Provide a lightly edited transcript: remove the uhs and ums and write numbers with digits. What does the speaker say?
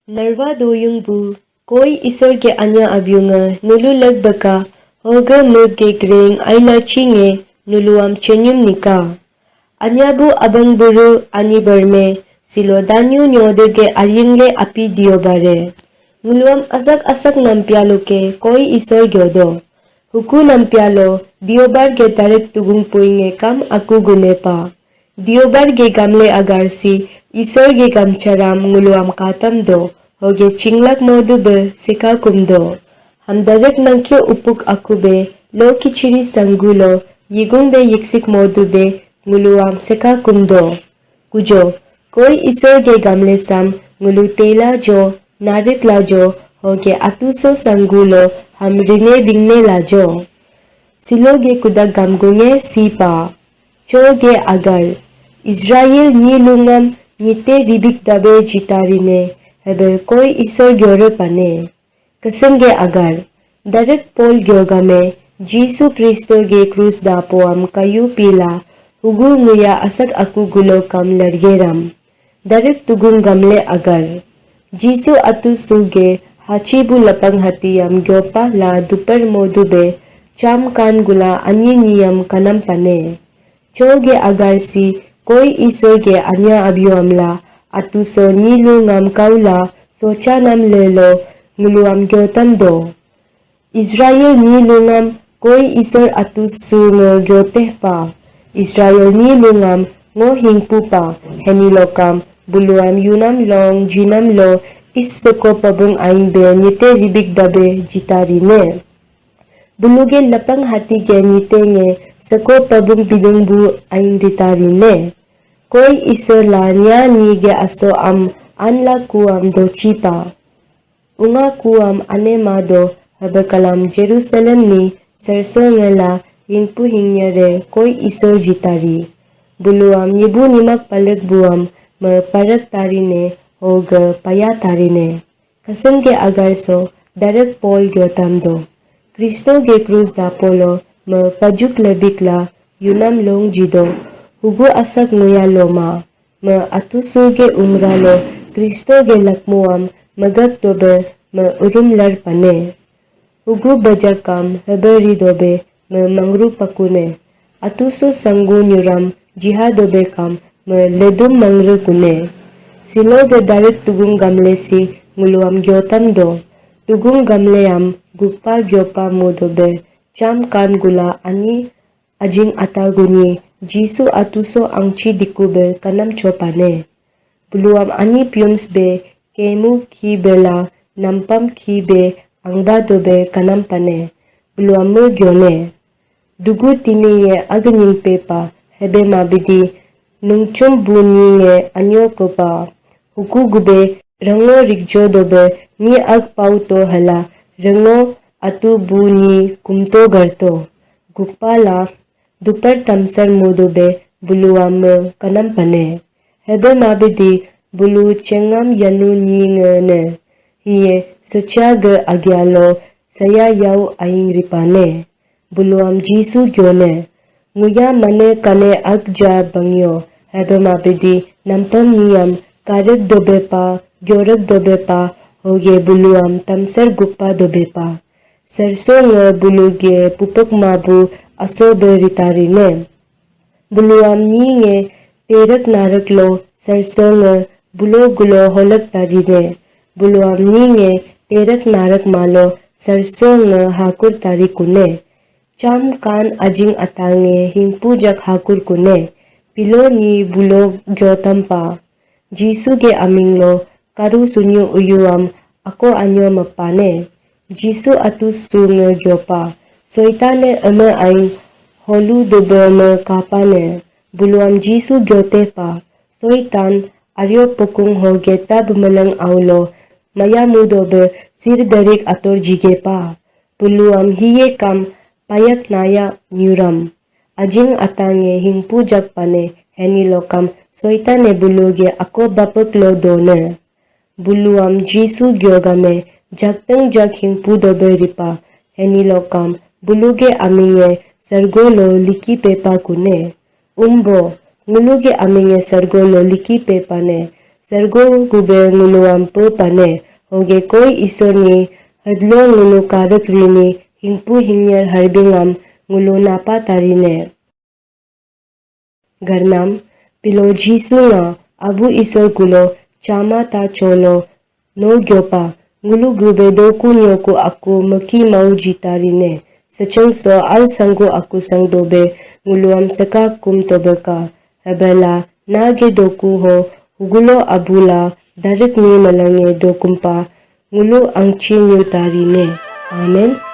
Narwa doyung bu koi isor ge anya abyunga nulu lagbaka hoga mugge greng aila chinge nuluam chenyum nika. Anya bu abang buru ani berme silo danyu nyodege aringle api diobare. Nuluam asak nampialo ke koi isor gyodo. Huku nampialo diobar ge tarik tugung puinge kam aku gunepa. Diobar ge gamle agarsi isor ge gamcharam nguluam katam do. Hoge chinglak modu be sika kumdo. Hamdarek nangkyo upuk akube lo kichiri sangulo yigung be yiksik modu be nguluam sika kumdo. Kujo koi isor ge gamle sam ngulu tela jo narik lajo hoge atuso sangulo ham rine bingne lajo. Silo ge kudak gamgunge sipa. Cho ge agar. Israel ni lungam nite ribik dabe jitarine. Hebe koi isor gyore pane. Kasange agar. Darik pol gyogame. Jisu Kristo ge krus dapoam kayu pila. Hugu nguya asak aku gulo kam largeram. Darik tugung gamle agar. Jisu atu suge hachibu lapang hatiyam gyopa la dupar modube. Cham kan gula anyengiyam kanam pane. Choge agar si koi isor ge anya abyuamla. Atuso nilu ngam kaula socha nam lelo nguluam gyotam do. Israel nilu ngam koi isor atusu ngo gyoteh pa. Israel nilu ngam ngo hingpu pa. Henilokam buluam yunam long jinam lo issoko pabung aing be nite ribik dabe jitarine. Buluge lapang hati ge nite nge sako pabung bidung bu aing ditarine. Koi isor la nya ni ge aso am anla kuam do chipa. Unga kuam ane ma do habakalam Jerusalem ni serso ngela yingpu hingyare koi isor jitari. Buluam nibu nimak palag buam me parak tarine hoga paya tarine. Kasang ge agar so darak pol gyotam do. Kristo ge krus da polo me pajuk lebikla yunam long jido. Hugo asak nguya loma, ma atusu ge umralo, Kristo ge lakmuam, magak dobe, ma urumlar pane. Hugo bajakam, heberi dobe, ma mangru pakune. Atusu sangu nyuram, jiha dobe kam, ma ledum mangru kune. Silo ge darik tugung gamle si, nguluam gyotam do. Tugung gamleam, gukpa gyopa mo dobe, cham kan gula ani ajing ataguni. Jisu atuso angchi dikube kanam chopane. Buluam ani pyums be kemu ki bela nampam ki be angba dobe kanam pane. Buluam mu gyone. Dugu timinge agning pepa hebe mabidi nungchum buninge anyo kopa. Huku gube rango rikjo dobe ni ag pauto hala rango atu buni kumto garto. Gukpala Dupar tamsar modube buluam kanam pane. Hebe mabidi bulu chengam yanu nyingene. Hiye sechaga agyalo saya yau aing ripane. Buluam Jisu gyone. Nguya mane kane agja bangyo. Hebe mabidi nampam niyam karak dobe pa, gyorak dobe pa, hoge buluam tamsar gukpa dobe pa. Serso nga buluge pupok mabu aso beritarine. Buluam nyinge terak narak lo serso nga bulo gulo holak tarine. Buluam nyinge terak narak malo serso nga hakur tarikune. Cham kan ajing atange hingpujak hakur kune. Pilo ni bulo gyotampa. Jisu ge aming lo karu sunyo uyuam ako anyo mapane. Jisu atus sunga gyopa. Soitane ama aing holu dobe me kapane. Buluam Jisu gyote pa. Soitan aryo pokung hoge tab malang aulo. Maya mudobe sir darik ator jige pa. Buluam hiye kam payak naya nyuram. Ajing atange hingpu jak pane henilo kam soitane buluge ako bapak lo done. Buluam Jisu gyogame jaktang jak hingpu dobe ripa henilo kam buluge aminge sargolo liki pepa kune. Umbo nguluge aminge sargolo liki pepa ne. Sargo gube nguluam po pane, hoge koi isor ni hadlo ngulu karak rini hingpu hingyar harbingam ngulu napa tarine. Garnam, pilo jisu nga abu isor gulo chama ta cholo no gyopa ngulu gube doku nyoku aku maki mau jitarine. Sachang so al sanggo aku sang dobe nguluam saka kum tobeka. Habala nage doku ho hugulo abula darik ni malange dokumpa ngulu ang chinyu tarine. Amen.